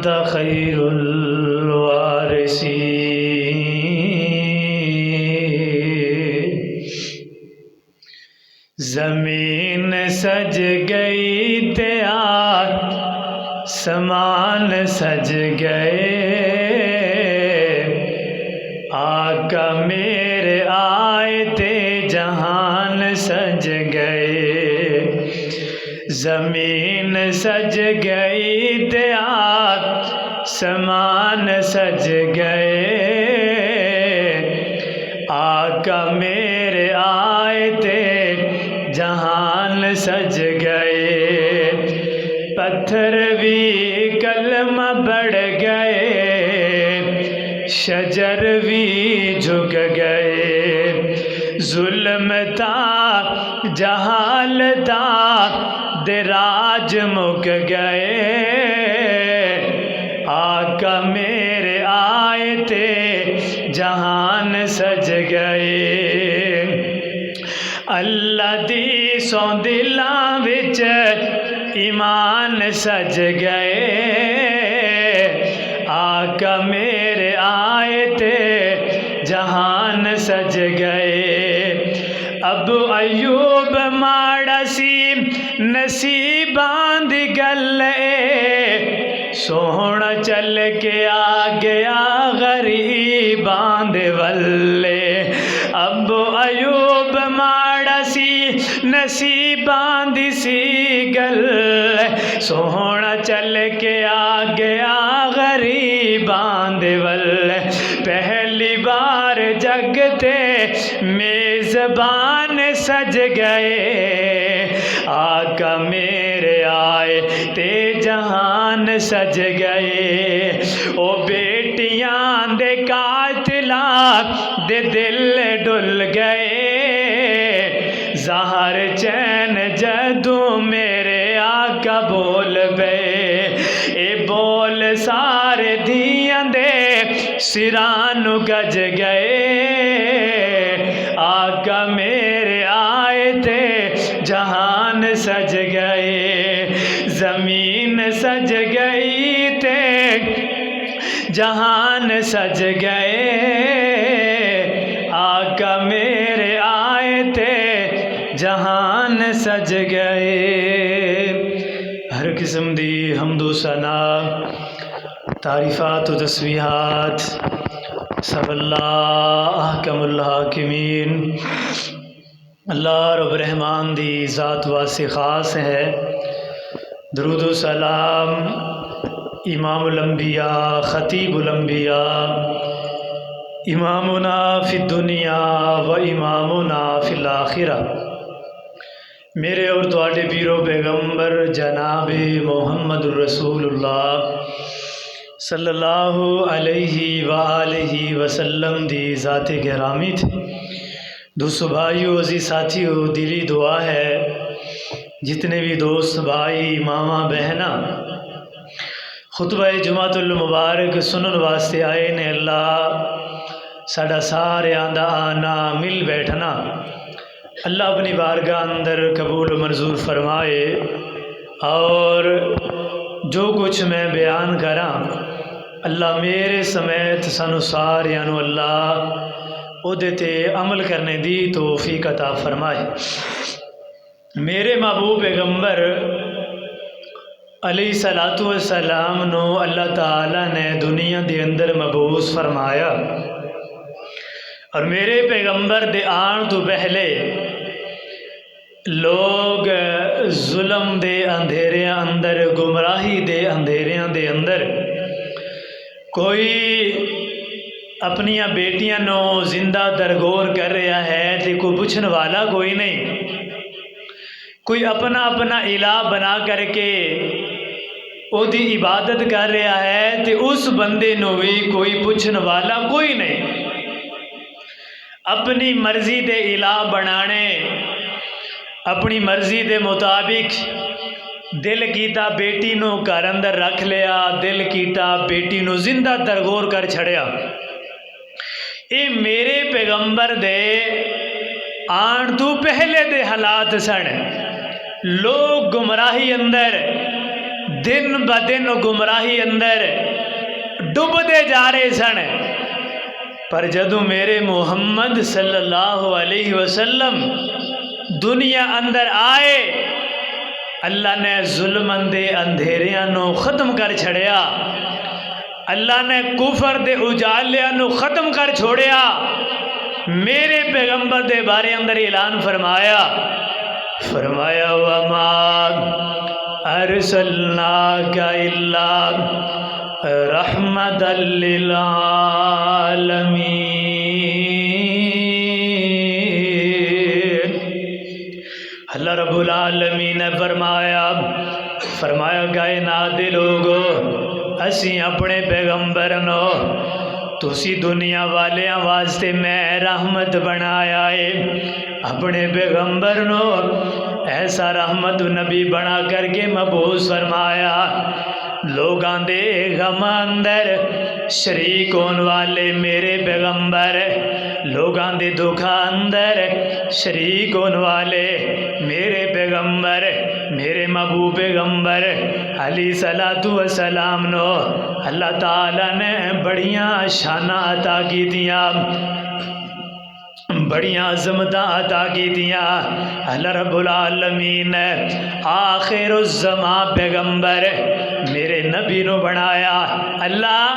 وأنت خير الوارثين۔ زمین سج گئی تے آسمان سج گئے، آقا میرے آئے تے جہان سج گئے۔ زمین سج گئی تے آسمان سج گئے، آقا میرے آئے تے جہان سج گئے۔ پتھر بھی کلمہ بڑھ گئے، شجر بھی جھک گئے، ظلم تا جہالتا دراج مک گئے، آقا میرے آئے تے جہان سج گئے۔ اللہ دی سو دلاں وچ ایمان سج گئے، آقا میرے آئے تے جہان سج گئے۔ ابو ایوب ماڑا سی نصیباں دی گل اے، سوہنا چل کے آ گیا غریباں دے ولے۔ ابو ایوب ماڑا سی نصیباں دی سی گل، سوہنا چل کے آ گیا غریباں دے ولے۔ پہلی بار جگ تے میزبان سج گئے، آقا میرے آئے تے جہان سج گئے۔ او بیٹیاں دے قاتلاں دے دل ڈل گئے، زہر چین جدوں میرے آقا بول بے، اے بول سارے دھیاں دے سرانو گج گئے، آقا میرے آئے تے جہان سج گئے۔ زمین سج گئی تے جہان سج گئے، آقا میرے آئے تے جہان سج گئے۔ ہر قسم دی حمد و ثنا، تعریفات و تسبیحات سب اللہ احکم الحاکمین، اللہ رب رحمان دی ذات واسطے خاص ہے۔ درود و سلام امام الانبیاء، خطیب الانبیاء، امامنا فی الدنیا و امامنا فی الآخرہ، میرے اور تواڈے پیرو پیغمبر جناب محمد الرسول اللہ صلی اللہ علیہ وآلہ وسلم دی ذات گرامی تھی۔ دوستو بھائیو، عزیز ساتھیو، دلی دعا ہے جتنے بھی دوست بھائی ماما بہنا خطبہ جمعۃ المبارک سنن واسطے آئے نے، اللہ ساڈا سارے آندا آنا مل بیٹھنا اللہ اپنی بارگاہ اندر قبول و منظور فرمائے، اور جو کچھ میں بیان کراں اللہ میرے سمیت سانو ساریاں نو اللہ اودے تے عمل کرنے دی توفیق عطا فرمائے۔ میرے محبوب پیغمبر علیہ الصلوۃ والسلام نو اللہ تعالیٰ نے دنیا دے اندر مبعوث فرمایا، اور میرے پیغمبر دے آن تو پہلے لوگ ظلم دے اندھیریاں اندر، گمراہی دے اندھیریاں دے اندر، کوئی اپنیاں بیٹیاں نو زندہ درگور کر رہا ہے تے کوئی پوچھنے والا کوئی نہیں، کوئی اپنا اپنا الہ بنا کر کے او دی عبادت کر رہا ہے تے اس بندے نو بھی کوئی پوچھنے والا کوئی نہیں۔ اپنی مرضی دے الہ بنانے، اپنی مرضی دے مطابق دل کیتا بیٹی نو گھر اندر رکھ لیا، دل کیتا بیٹی نو زندہ درگور کر چھڑیا۔ اے میرے پیغمبر دے آن تو پہلے دے حالات سن۔ لوگ گمراہی اندر، دن ب دن گمراہی اندر ڈبدے جا رہے سن، پر جدوں میرے محمد صلی اللہ علیہ وسلم دنیا اندر آئے، اللہ نے ظلم دے اندھیریاں نو ختم کر چھڑیا، اللہ نے کفر دے اجالیاں نو ختم کر چھوڑیا۔ میرے پیغمبر دے بارے اندر اعلان فرمایا وَمَا أَرْسَلْنَاكَ إِلَّا رَحْمَةً لِّلْعَالَمِينَ۔ اللہ رب العالمین نے فرمایا کائنات دے لوگو، اسی اپنے پیغمبر نو تسی دنیا والیاں واسطے میں رحمت بنایا ہے، اپنے پیغمبر نو ایسا رحمت نبی بنا کر کے مبعوث فرمایا، لوگاں دے غم اندر شریک ہون والے میرے پیغمبر، لوگاں دے دکھا اندر شریک ہون والے میرے پیغمبر، میرے محبوب پیغمبر علیہ صلاۃ والسلام نو اللہ تعالیٰ نے بڑیاں شانہ عطا کی دیاں، بڑیاں عظمتاں عطا کی دیاں۔ اللہ رب العالمین نے آخر الزمان پیغمبر میرے نبی نو بنایا۔ اللہ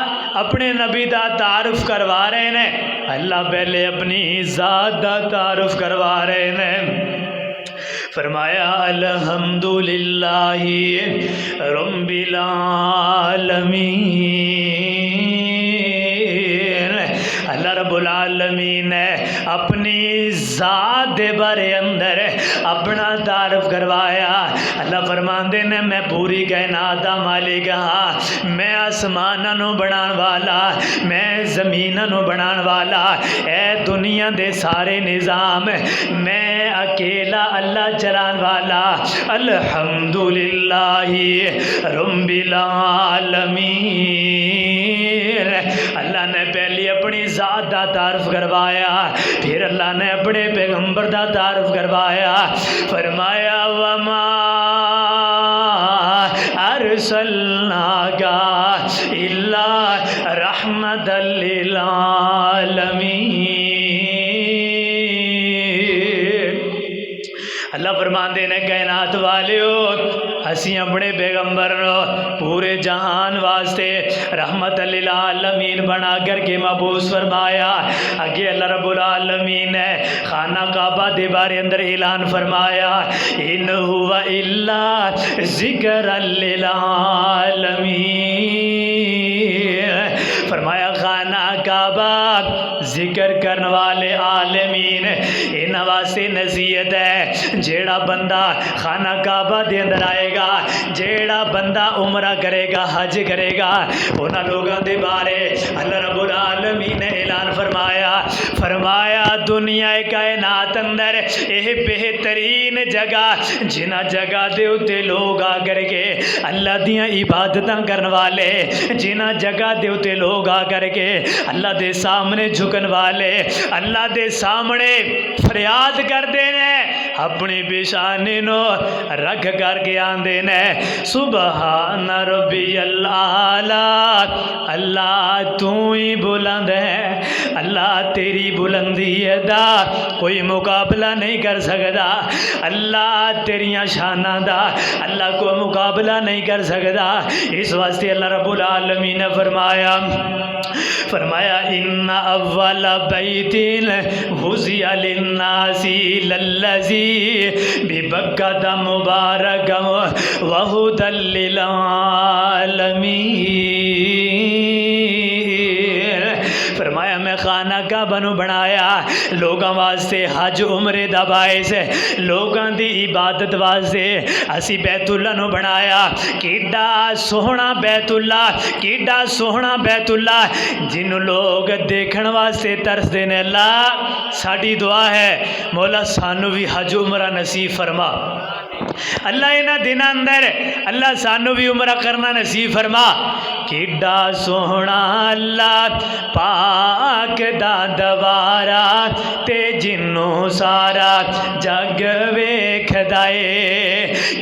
اپنے نبی دا تعارف کروا رہے ہیں، اللہ پہلے اپنی ذات دا تعارف کروا رہے ہیں۔ فرمایا الحمدللہ رب العالمین، اللہ رب العالمین نے اپنی ذات دے بارے اندر اپنا تعارف کروایا۔ اللہ فرماندے نے میں پوری کائنات دا مالک ہاں، میں آسماناں نو بنان والا، میں زمیناں نو بنان والا، اے دنیا دے سارے نظام میں اکیلا اللہ چلان والا۔ الحمدللہ رب العالمین، اللہ نے پہلی اپنی ذات دا تعارف کروایا، پھر اللہ نے اپنے پیغمبر دا تعارف کروایا۔ فرمایا وما ارسلناک الا رحمۃ للعالمین۔ اللہ فرماندے نے کائنات والیو، اسی اپنے پیغمبر نو پورے جہان واسطے رحمت للعالمین بنا کر کے مبعوث فرمایا۔ اگے اللہ رب العالمین نے خانہ کعبہ دے بارے اندر اعلان فرمایا ان هو الا ذکر للعالمین، فرمایا خانہ کعبہ ذکر کرنے والے عالمین انہاں واسطے نصیحت ہے۔ جیڑا بندہ خانہ کعبہ دے اندر آئے گا، جیڑا بندہ عمرہ کرے گا، حج کرے گا، انہاں لوگاں دے بارے اللہ رب العالمین نے اعلان فرمایا دنیا کائنات اندر یہ بہترین جگہ جنہ جگہ دے اتے لوگ آ کر کے اللہ دیاں عبادتاں کرن والے، جنہ جگہ دے اتے لوگ آ کر کے اللہ دے سامنے جھکن والے، اللہ دے سامنے فریاد کردے نے، اپنی پیشانی نو رکھ کر کے آندے نے سبحان ربی الاعلی، اللہ تو ہی بلند ہے، اللہ تیری بلندی دا کوئی مقابلہ نہیں کر سکتا، اللہ تیریاں شانہ دا اللہ کو مقابلہ نہیں کر سکتا۔ اس واسطے اللہ رب العالمین نے فرمایا ان اول بیت وضع للناس للذی ببکۃ مبارکا وہدی للعالمین، فرمایا میں خانہ کعبہ نو بنایا لوگاں واسطے حج عمرے دا باعث، لوگاں دی عبادت واسطے اسی بیت اللہ نو بنایا۔ کیڈا سوہنا بیت اللہ، کیڈا سوہنا بیت اللہ جنوں لوگ دیکھن واسطے ترس دے نے۔ اللہ ساڈی دعا ہے مولا سانو بھی حج عمرہ نصیب فرما، اللہ انہاں دناں اندر اللہ سانو بھی عمرہ کرنا نصیب فرما۔ کیڈا سوہنا اللہ پاک دا دوارا تے جنوں سارا جگ ویکھدا اے،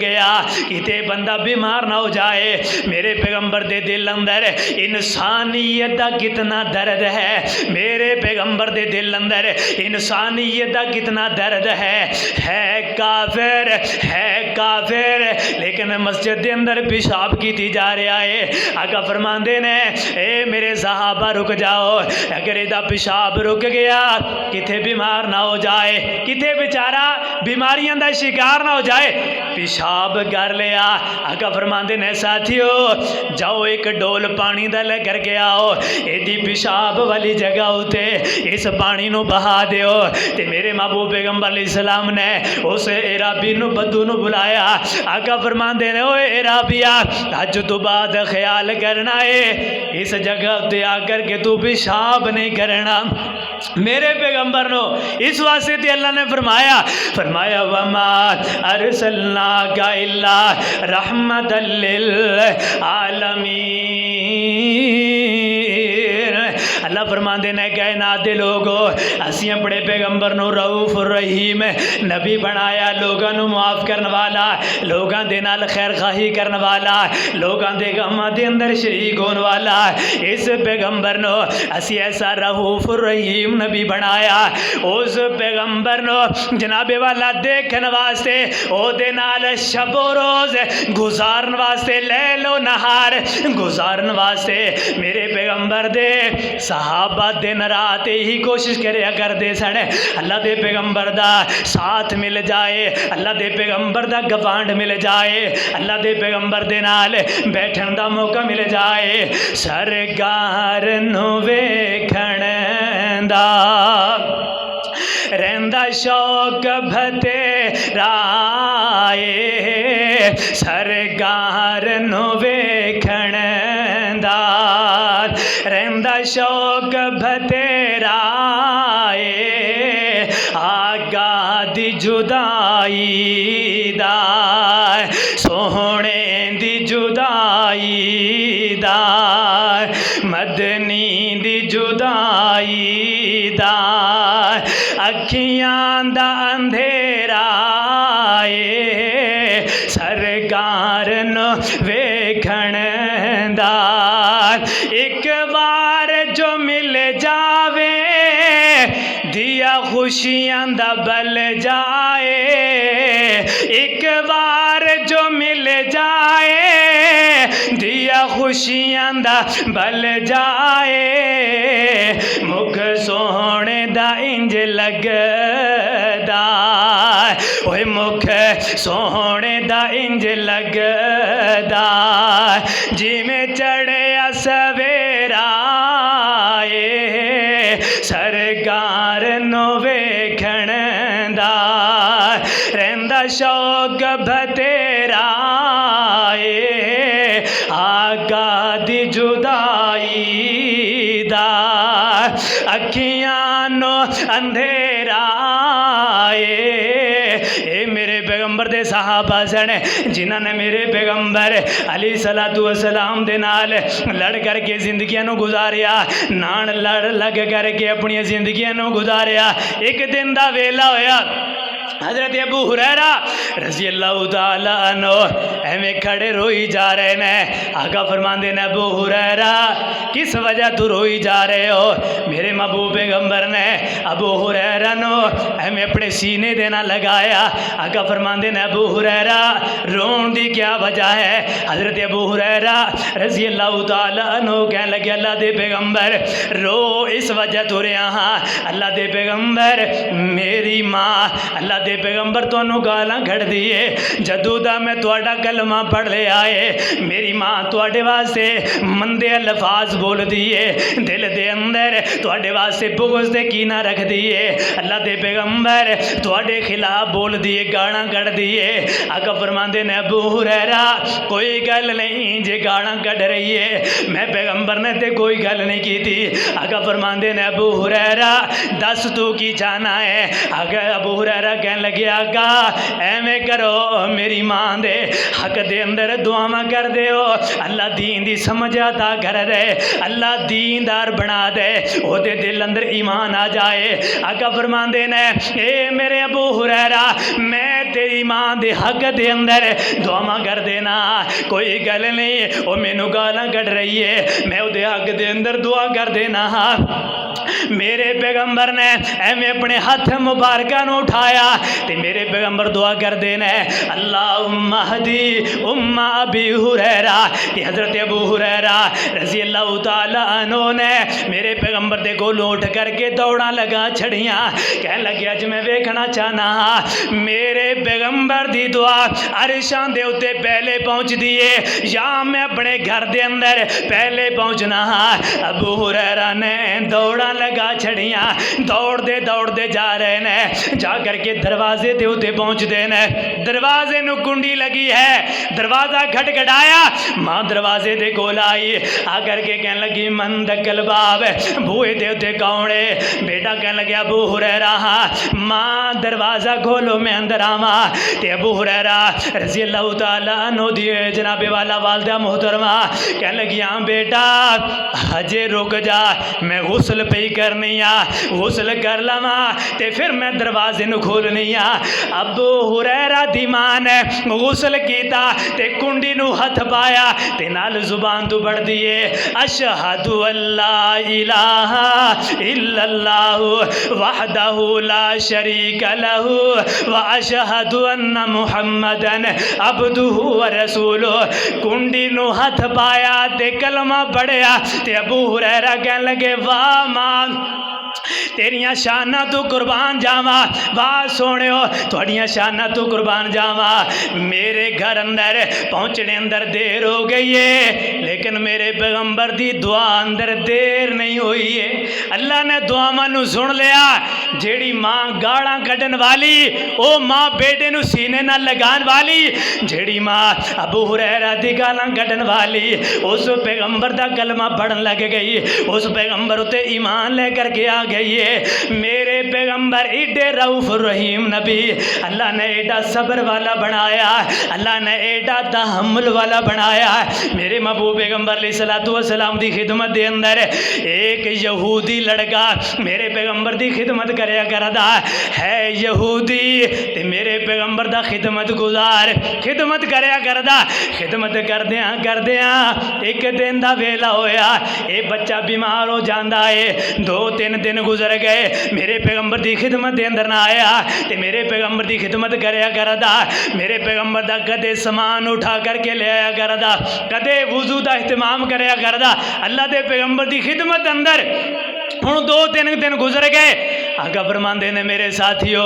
گیا، کتے بندہ بیمار نہ ہو جائے۔ میرے پیغمبر دے دل اندر انسانیت دا کتنا درد ہے، میرے پیغمبر دے دل اندر انسانیت دا کتنا درد ہے کافر لیکن مسجد دے اندر پیشاب کیتی جا رہا ہے۔ آقا فرماندے نے اے میرے صحابہ رک جاؤ، اگر ایدہ پیشاب رک گیا کتے بیمار نہ ہو جائے، کتے بیچارہ بیماریاں دا شکار نہ ہو جائے، پیشاب کر لیا۔ آقا فرماندے نے ساتھیو جاؤ ایک ڈول پانی دا لے کر کے آؤ، ایدی پیشاب والی جگہ ہوتے اس پانی نو بہا دیو۔ تے میرے محبوب پیغمبر علیہ السلام نے اس عرابی نو بدو نو بلایا۔ آقا فرماندے نے اوے عرابیہ حج تو بعد خیال کرنا ہے اس جگہ تے آ کر کے تو پیشاب نہیں کرنا۔ میرے پیغمبر نو اس واسطے تے اللہ نے فرمایا وما ارسلناک الا رحمت للعالمین۔ اللہ فرماندے نے کائنات دے لوگو اسی اپنے پیغمبر نو رؤوف الرحیم نبی بنایا، لوگاں نو معاف کرن والا، لوگاں دے نال خیر خواہی کرن والا، لوگاں دے غماں دے اندر شریک ہون والا۔ اس پیغمبر نو اسی ایسا رؤوف الرحیم نبی بنایا، اس پیغمبر نو جناب والا دیکھن واسطے او دے نال شب و روز گزارن واسطے، لیل و نہار گزارن واسطے میرے پیغمبر دے صحابہ دن رات ہی کوشش کریا کر دے سن اللہ دے پیغمبر دا ساتھ مل جائے، اللہ دے پیغمبر دا گوانڈ مل جائے، اللہ دے پیغمبر دے نال بیٹھن دا موقع مل جائے۔ سرکار نو ویکھن دا رہندا شوق بھتیرا اے، سرکار نو ویکھن دا رہندا شوق بھتیرا اے، آقا دی جدائی دا سوہنے دی جدائی دا مدنی دی جدائی دا اکھیاں دا اندھیرا اے، سرکار نو ویکھن دا ایک بار جو مل جاوے دیا خوشیاں دا بل جائے، ایک بار جو مل جائے دیا خوشیاں دا بل جائے، مکھ سوہنے دا انج لگدا اوے مکھ سوہنے دا انج لگدا جی میں چڑھیا سویرا اے، سرکار نو ویکھن دا رہندا شوق بھتیرا اے، آقا دی جدائی دا اکھیاں نو اندھیرا اے میرے پیغمبر دے صحابہ سن جنہاں نے میرے پیغمبر علیہ السلام دے نال لڑ کر کے زندگیاں نو گزاریا، نان لڑ لگ کر کے اپنی زندگیاں نو گزاریا۔ ایک دن دا ویلا ہویا، حضرت ابو ہریرہ رضی اللہ تعالیٰ عنہ ایویں کھڑے روئی جا رہے ہیں۔ آقا فرماندے نے ابو ہریرہ کس وجہ تو روئی جا رہے ہو؟ میرے محبوب پیغمبر نے ابو ہریرہ نو ایویں اپنے سینے دینا لگایا۔ آقا فرماندے نے ابو ہریرہ رون دی کیا وجہ ہے؟ حضرت ابو ہریرہ رضی اللہ تعالیٰ عنہ کہنے لگے اللہ دے پیغمبر رو اس وجہ تو رہا ہاں، اللہ دے پیغمبر میری ماں اللہ دے پیغمبر تو انہوں گالاں گھڑ دیئے جدو دا میں توڑا کلمہ پڑھ لے آئے، میری ماں توڑے واسے مندے الفاظ بول دیئے، دل دے اندر توڑے واسے بغض دے کینہ رکھ دیئے، اللہ دے پیغمبر توڑے خلاف بول دیئے، گاڑاں کڑ دیئے۔ آقا فرماندے نے ابو ہریرہ کوئی گل نہیں جے گاڑاں کڑ رہی ہے، میں پیغمبر نے تے کوئی گل نہیں کی تھی۔ آقا فرماندے نے ابو ہریرہ دس تو کی چاہنا ہے؟ آقا ابو ہریرہ کہنے کہنے لگے آقا ایویں کرو میری ماں دے حق دے اندر دعاواں کر دیو اللہ دین دی سمجھ عطا کر دے اللہ دیندار بنا دے او دے دل اندر ایمان آ جائے آقا فرماندے نے اے میرے ابو ہریرہ میں تیری ماں دے حق دے اندر دعاواں کر دینا کوئی گل نہیں او مینوں گالاں کڈ رہی ہے میں او دے حق دے اندر دعا کر دینا میرے پیغمبر نے ایویں اپنے ہاتھ مبارکہ نو اٹھایا تے میرے پیغمبر دعا کر دینا اللہم اہدی ام ابی ہریرہ کہ حضرت ابو ہریرہ رضی اللہ تعالیٰ عنہ نے میرے پیغمبر دے کولوں اٹھ کر کے دوڑاں لگا چھڑیاں کہنے لگے اج میں ویکھنا چاہنا میرے پیغمبر دی دعا عرشاں دے اتے پہلے پہنچ دیے یا میں اپنے گھر دے اندر پہلے پہنچنا ابو ہریرہ نے دوڑاں لگا چھڑیاں دوڑ دے جا رہے نے جا کر کے دروازے دے اتے پہنچ دے نے دروازے نو کنڈی لگی ہے دروازہ کھٹکھٹایا ماں دروازے دے کول آئی آ کر کے کہنے لگی من دکل باب بوئے دے اتے کونڑے بیٹا کہنے لگے ابو ہریرہ ماں دروازہ کھولو میں اندر آواں تے ابو ہریرہ رضی اللہ تعالیٰ عنہ دی جناب والا والدہ محترمہ کہنے لگی ہاں بیٹا ہجے رک جا میں غسل پئی کرنی غسل کر لواں تے پھر میں دروازے نو کھولنی ابو ہریرہ دی ماں نے غسل کیتا تے کنڈی نو ہتھ پایا تے نال زبان تو بڑھ دیے اشہد اللہ الہ الا اللہ وحدہ لا شریک لہ واشہد ان محمدن عبدہ ورسولہ کنڈی نو ہتھ پایا تے کلمہ پڑھیا تے ابو ہریرہ کہنے لگے واہ ماں تیریاں شانہ تو قربان جاواں واہ سونےو تھوڑیاں شانہ تو قربان جاواں میرے گھر اندر پہنچنے اندر دیر ہو گئی ہے لیکن میرے پیغمبر دی دعا اندر دیر نہیں ہوئی ہے اللہ نے دعا مانو سن لیا جیڑی ماں گاڑاں کڈن والی او ماں بیٹے نو سینے نہ لگان والی جیڑی ماں ابو ہریرہ دی گالاں کڈن والی اس پیغمبر دا کلمہ پڑھن لگ گئی اس پیغمبر تے ایمان لے کر کے آ گئی ہے میرے پیغمبر ایڈے رؤوف الرحیم نبی اللہ نے ایڈا صبر والا بنایا اللہ نے ایڈا تحمل والا بنایا میرے محبوب پیغمبر علیہ الصلوۃ والسلام دی خدمت دے اندر ایک یہودی لڑکا میرے پیغمبر دی خدمت کریا کردا ہے یہودی تے میرے پیغمبر دا خدمت گزار خدمت کریا کردا خدمت کردیاں ایک دن دا ویلا ہویا اے بچہ بیمار ہو جاندا ہے 2-3 دن گزر گئے میرے پیغمبر دی خدمت دے اندر نہ آیا تے میرے پیغمبر دی خدمت کریا کردا میرے پیغمبر دا کدے سامان اٹھا کر کے لے آیا کردا کدے وضو دا اہتمام کریا کردا اللہ دے پیغمبر دی خدمت اندر ہن 2-3 دن گزر گئے آقا فرماندے نے میرے ساتھیو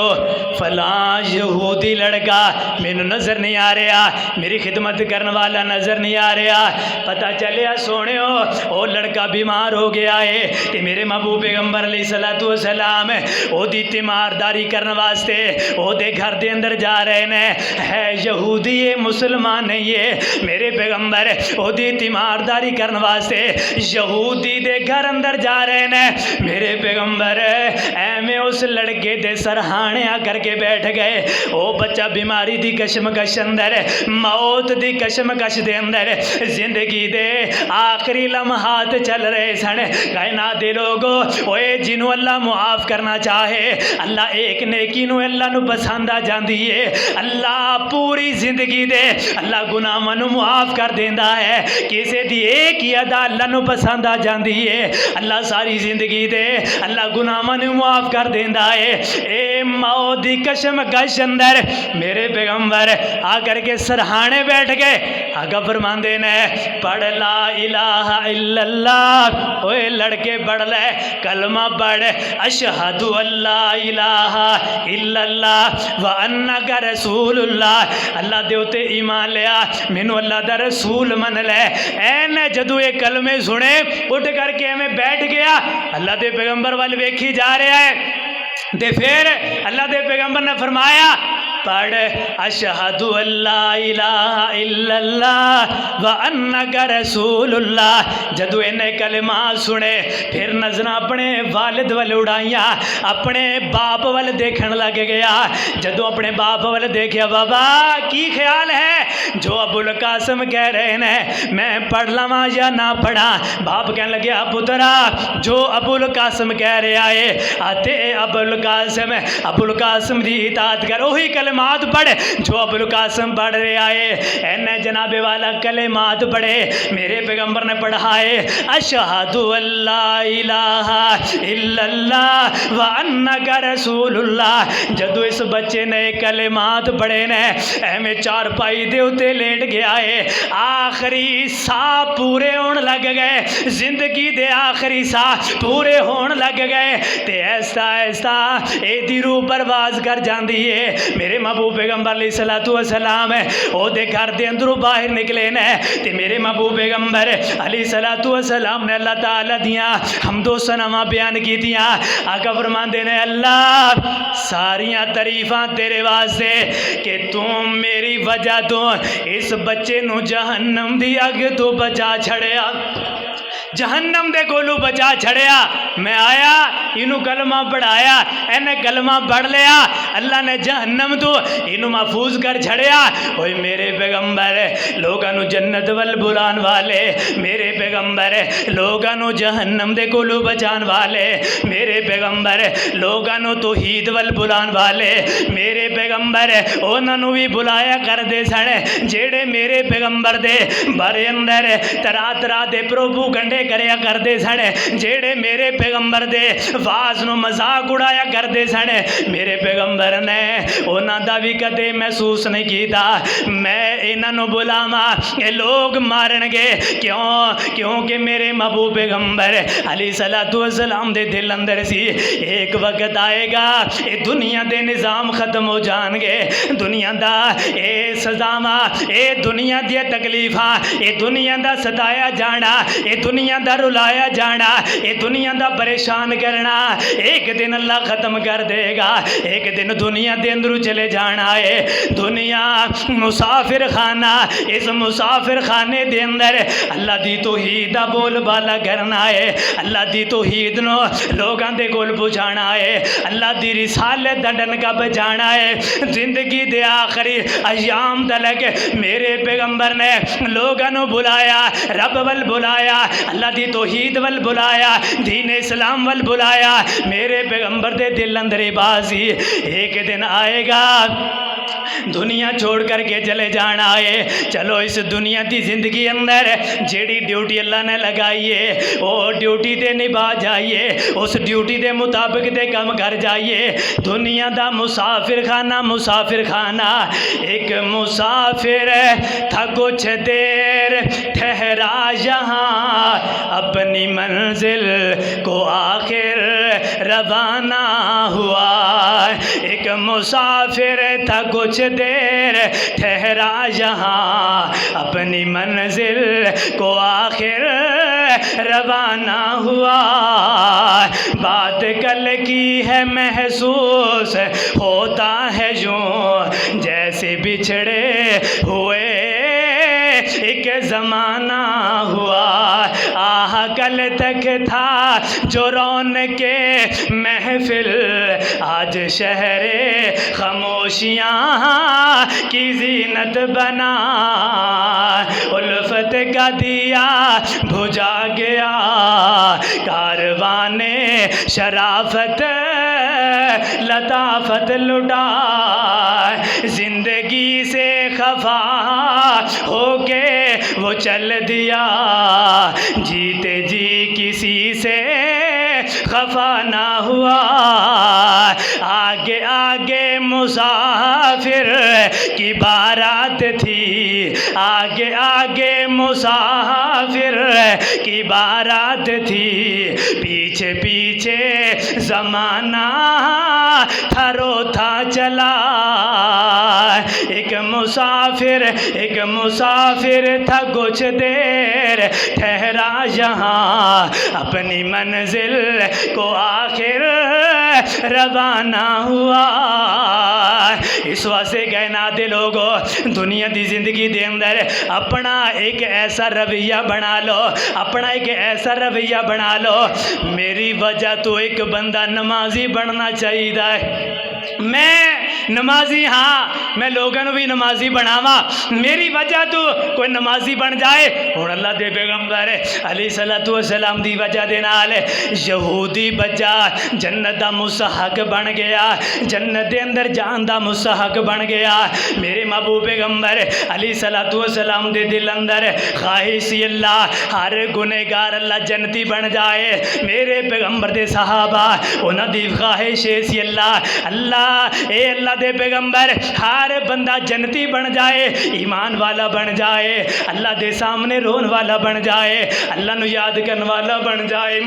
فلاں یہودی لڑکا مینوں نظر نہیں آ رہا میری خدمت کرنے والا نظر نہیں آ رہا پتہ چلیا سونےو او لڑکا بیمار ہو گیا ہے تے میرے محبوب پیغمبر علیہ الصلوۃ والسلام او دی تیمارداری کرنے واسطے او دے گھر دے اندر جا رہے نے ہے یہودی ہے مسلمان نہیں ہے میرے پیغمبر او دی تیمارداری کرنے واسطے یہودی دے گھر اندر جا رہے نے میرے پیغمبر ایویں اس لڑکے دے سرہانے آ کر کے بیٹھ گئے او بچہ بیماری دی کشمکش اندر موت دی کشمکش دے اندر زندگی دے آخری لمحات چل رہے سن کائنات دے لوگو اوے جنوں اللہ معاف کرنا چاہے اللہ ایک نیکی نو اللہ نو پسند آ جاندی ہے اللہ پوری زندگی دے اللہ گناہاں نو معاف کر دیندا ہے کسے دی ایک ہی ادا اللہ نو پسند آ جاندی ہے اللہ ساری زندگی دے اللہ گناہاں نو معاف کر دیندا ہے اے موت دی کشمکش اندر میرے پیغمبر آ کر کے سرہانے بیٹھ گئے آقا فرماندے نے پڑھ لا الہ الا اللہ اوے لڑکے پڑھ لے کلمہ پڑھ اشہد اللہ الہ الا اللہ وانک رسول اللہ اللہ دے اوتے ایمان لیا مینوں اللہ دا رسول من لے این جدو یہ کلمے سنے اٹھ کر کے میں بیٹھ گیا اللہ دے پیغمبر وال ویکھی جا رہا ہے دے پھر اللہ دے پیغمبر نے فرمایا پڑھ اشہدو اللہ الہ الا اللہ و انک رسول اللہ۔ جدو انہیں کلمات سنے پھر نظر اپنے والد والے اڑائیاں، اپنے باپ والے دیکھن لگ گیا۔ جدو اپنے باپ والے دیکھیا، بابا کی خیال ہے جو ابو القاسم کہہ رہے ہیں میں پڑھ لواں یا نہ پڑھا؟ باپ کہنے لگیا پترا جو ابو القاسم کہہ رہے آئے آتے ابو القاسم دی اطاعت کر، وہی کلمات پڑھ جو ابو القاسم پڑھ رہے آئے۔ انہیں جناب والا کلمات پڑھے، میرے پیغمبر نے پڑھائے اشہدو اللہ الہ الا اللہ و انک رسول اللہ۔ جدو اس بچے نے کلمات پڑھے نے ایویں چار پائی دے اتے لیٹ گیا ہے، آخری سا پورے ہون لگ گئے، زندگی دے آخری سا پورے ہون لگ گئے تے ایسا ایسا اے دی روح پرواز کر جاندی ہے۔ میرے محبوب پیغمبر علیہ الصلوۃ والسلام او دے گھر دے اندروں باہر نکلے نے تے میرے محبوب پیغمبر علیہ الصلوۃ والسلام نے اللہ تعالی دیاں حمد و ثناء بیان کیتیاں۔ آقا فرماندے نے اللہ ساریاں تعریفاں تیرے واسطے کہ تم میری وجہ تو اس بچے نو جہنم دی اگ تو بچا چھڑیا، جہنم دے کولو بچا چھڑیا۔ میں آیا انہوں کلمہ پڑھایا، انہیں کلمہ پڑھ لیا، اللہ نے جہنم تو انہوں محفوظ کر چھڑیا۔ اوہ میرے پیغمبر لوگانو جنت وال بلان والے، میرے پیغمبر لوگانو جہنم دے کولو بچان والے، میرے پیغمبر لوگانو توحید وال بلان والے، میرے پیغمبر انہوں بھی بلایا کر دے سنے جیڑے میرے پیغمبر دے بارے اندر ترا دے پروپو گنڈے کریا کردے سنے، جیڑے میرے پیغمبر دے واز نو مذاق اڑایا کردے سنے۔ میرے پیغمبر نے انہاں دا بھی کدے محسوس نہیں کیتا میں انہاں نو بلاواں یہ لوگ مارن گے، کیونکہ میرے محبوب پیغمبر علیہ الصلوۃ والسلام دے دل اندر سی ایک وقت آئے گا اے دنیا دے نظام ختم ہو جان گے، دنیا دا اے سزاواں، اے دنیا دی تکلیفاں، اے دنیا دا ستایا جانا، اے دنیا دا رلایا جانا، اے دنیا دا پریشان کرنا ایک دن اللہ ختم کر دے گا۔ ایک دن دنیا دے اندر چلے جانا ہے، دنیا مسافر خانہ، اس مسافر خانے دے اندر اللہ دی توحید دا بول بالا کرنا ہے، اللہ دی توحید نو لوگاں دے کول پہنچانا ہے، اللہ دی رسالت دا ڈنکا بجانا ہے۔ زندگی دے آخری ایام تلک میرے پیغمبر نے لوگاں نو بلایا، رب ول بلایا، اللہ دی توحید ول بلایا، دین اسلام ول بلایا۔ میرے پیغمبر دے دل اندر بازی ایک دن آئے گا دنیا چھوڑ کر کے چلے جانا ہے، چلو اس دنیا دی زندگی اندر جیڑی ڈیوٹی اللہ نے لگائی ہے وہ ڈیوٹی تے نبھا جائیے، اس ڈیوٹی دے مطابق تے کم کر جائیے۔ دنیا دا مسافر خانہ ایک مسافر تھا کچھ دیر ٹھہرا یہاں، اپنی منزل کو آخر روانہ ہوا۔ ایک مسافر تھا کچھ دیر ٹھہرا یہاں، اپنی منزل کو آخر روانہ ہوا۔ بات کل کی ہے محسوس ہوتا ہے یوں جیسے بچھڑے ہوئے ایک زمانہ ہوا۔ آہ کل تک تھا جو رونق محفل، آج شہر خاموشیاں کی زینت بنا۔ الفت کا دیا بجھا گیا، کاروانے شرافت لطافت لٹا۔ زندگی سے خفا ہو کے وہ چل دیا، جیتے جی کسی سے خفا نہ ہوا۔ آگے آگے مسافر کی بارات تھی، آگے آگے مسافر کی بارات تھی، پیچھے پیچھے زمانہ تھا روتا چلا۔ ایک مسافر تھا کچھ دیر ٹھہرا یہاں، اپنی منزل کو آخر روانہ ہوا۔ اس اس واسطے کائنات دے لوگو دنیا دی زندگی دے اندر اپنا ایک ایسا رویہ بنا لو، اپنا ایک ایسا رویہ بنا لو، میری وجہ تو ایک بندہ نمازی بننا چاہیے، میں نمازی ہاں، میں لوگوں بھی نمازی بناوا، میری وجہ تو کوئی نمازی بن جائے۔ اور اللہ دے پیغمبر علیہ السلام دی وجہ دے نال یہودی بچہ جنت دا مستحق بن گیا، جنت دے اندر جان دا مستحق بن گیا۔ میرے محبوب پیغمبر علیہ السلام دے دل اندر خواہش سی اللہ ہر گنہگار اللہ جنتی بن جائے۔ میرے پیغمبر دے صحابہ انہاں دی خواہش سی اللہ اے اللہ دے پیغمبر ہر بندہ جنتی بن جائے، ایمان والا بن جائے، اللہ دے سامنے رون والا بن جائے، اللہ نو یاد کرن والا بن جائے۔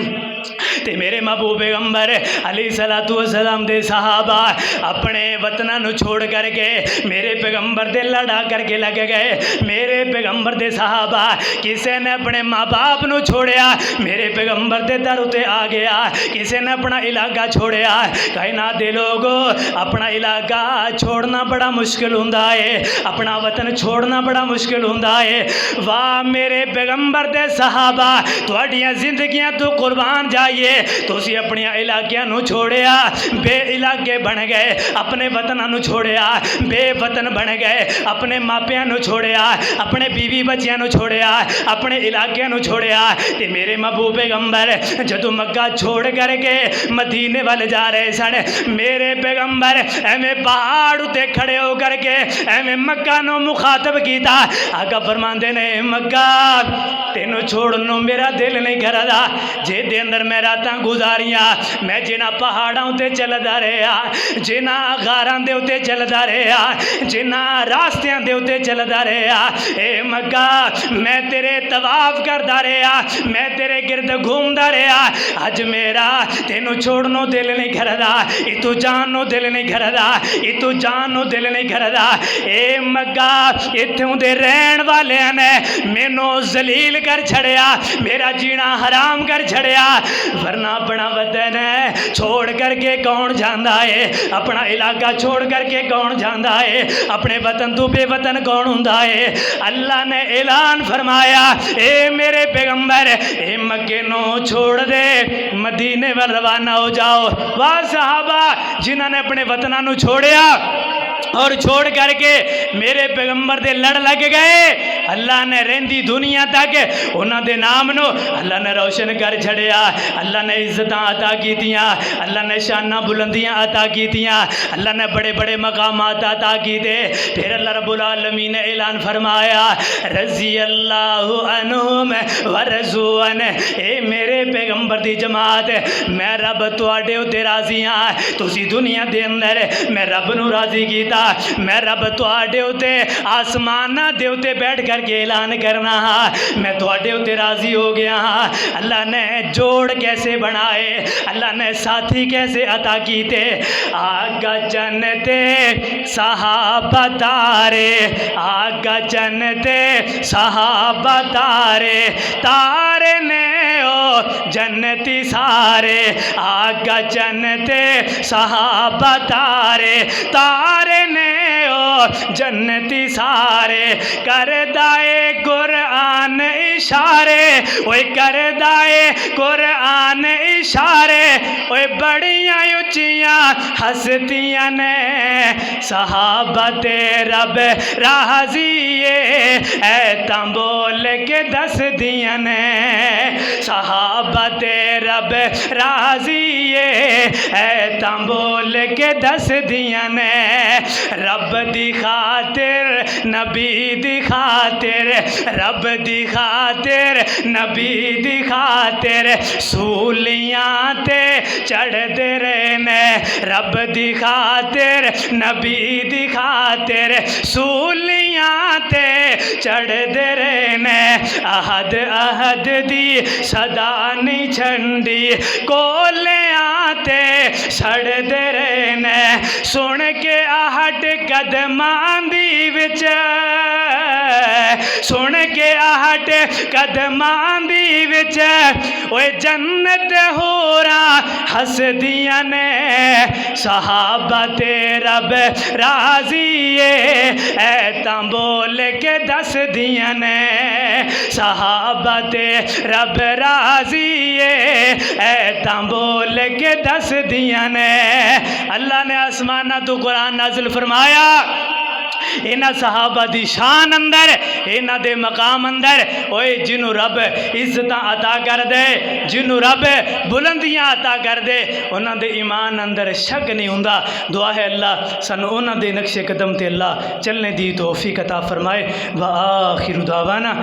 تے میرے محبوب پیغمبر علیہ السلام دے صحابہ اپنے وطنہ نو چھوڑ کر کے میرے پیغمبر دے لڑا کر کے لگ گئے۔ میرے پیغمبر دے صحابہ کسے نے اپنے ماں باپ نو چھوڑیا، میرے پیغمبر دے در اتے آ گیا، کسے نے اپنا علاقہ چھوڑیا۔ کائنات دے لوگو اپنا علاقہ چھوڑنا بڑا مشکل ہوندا ہے، اپنا وطن چھوڑنا بڑا مشکل ہوندا ہے۔ واہ میرے پیغمبر دے صحابہ تہاڈیاں زندگیاں تو قربان جائیے، تسی اپنے علاقیاں نو چھوڑیا، بے علاقے بن گئے، اپنے وطناں نو چھوڑیا، بے وطن بن گئے، اپنے ماپیاں نو چھوڑیا، اپنے بیوی بچیاں نو چھوڑیا، اپنے علاقیاں نو چھوڑیا۔ تے میرے محبوب پیغمبر جدو مکہ چھوڑ کر کے مدینے والے جا رہے سن، میرے پیغمبر ایویں پہاڑ تے کھڑے ہو کر کے ایویں مکہ نو مخاطب کیتا۔ آقا فرماندے نے مکہ تینو چھوڑنو میرا دل نہیں کردا، جے دے اندر میں راتاں گزاریاں، میں جنہ پہاڑاں تے چلدا رہیا، جنہ غاراں دے تے چلدا رہیا، جنہ راستیاں دے تے چلدا رہیا، اے مکہ میں تیرے طواف کردا رہیا، میں تیرے گرد گھومدا رہیا، اج میرا تینو چھوڑنو دل نہیں کردا، اتو جانو دل نہیں کردا، اتو جانو دل نہیں کردا۔ اے مکہ اتھوں دے رہن والے نے مینوں ذلیل کر چھڑیا، میرا جینا حرام کر چھڑیا، ورنہ اپنا وطن چھوڑ کر کے کون جاندا ہے، اپنا علاقہ چھوڑ کر کے کون جاندا ہے، اپنے وطن تو بے وطن کون ہوندا ہے۔ اللہ نے اعلان فرمایا اے میرے پیغمبر اے مکے نو چھوڑ دے، مدینے وال روانہ ہو جاؤ۔ واہ صحابہ جنہاں نے اپنے وطنہ نو چھوڑیا اور چھوڑ کر کے میرے پیغمبر دے لڑ لگ گئے، اللہ نے رہندی دنیا تک انہاں دے نام نو اللہ نے روشن کر چھڑیا، اللہ نے عزتاں عطا کیتیاں، اللہ نے شاناں بلندیاں عطا کیتیاں، اللہ نے بڑے بڑے مقامات عطا کیتے۔ پھر اللہ رب العالمین نے اعلان فرمایا رضی اللہ عنہم ورضوا عنہ، اے میرے پیغمبر دی جماعت میں رب تواڈے تے راضی ہاں، تسی دنیا دے اندر میں رب نو راضی کیتا، میں رب تواڈے تے آسماناں دے تے بیٹھ کر کے اعلان کرنا ہاں میں تواڈے تے راضی ہو گیا ہاں۔ اللہ نے جوڑ کیسے بنائے، اللہ نے ساتھی کیسے عطا کیتے، آگا جنتے صحابہ تارے، آگا جنتے صحابہ تارے، تارے نے او جنتی سارے، آگا جنتے صحابہ تارے، تارے نے او جنتی سارے، کردائے قرآن اشارے، اوے کردائے قرآن اشارے، اوے بڑیاں اچیاں ہستیاں نے صحابہ تے رب راضی اے تاں بول کے دس دیاں نے، صحابہ تے رب راضی اے تاں بول کے دس دیاں نے، رب دی خاطر نبی دی خاطر، رب دی خاطر نبی دی خاطر سولیاں تے چڑھ دے رہنے، رب دی خاطر نبی دی خاطر سولیاں تے چڑھ دے رہنے، احد احد دی صدا نہیں چھنڈی، کولیاں تے سڑ دے رہنے، سن کے آہٹ قدمان دی وچ، سن کے آہٹ قدماں دی وچ اوے جنت ہورا ہسدیاں نے صحابہ تے رب راضی اے تاں بول کے دس دیاں نے صحابہ تے رب راضی اے تاں بول کے دس دیاں نے اللہ نے آسمانہ تو قرآن نازل فرمایا اینا صحابہ دی شان اندر اینا دے مقام اندر اوے جنہوں رب عزتاں عطا کر دے جنہوں رب بلندیاں عطا کر دے انہاں دے ایمان اندر شک نہیں ہوندا دعا ہے اللہ سن انہاں دے نقش قدم تے اللہ چلنے دی توفیق عطا فرمائے وآخر دعوانا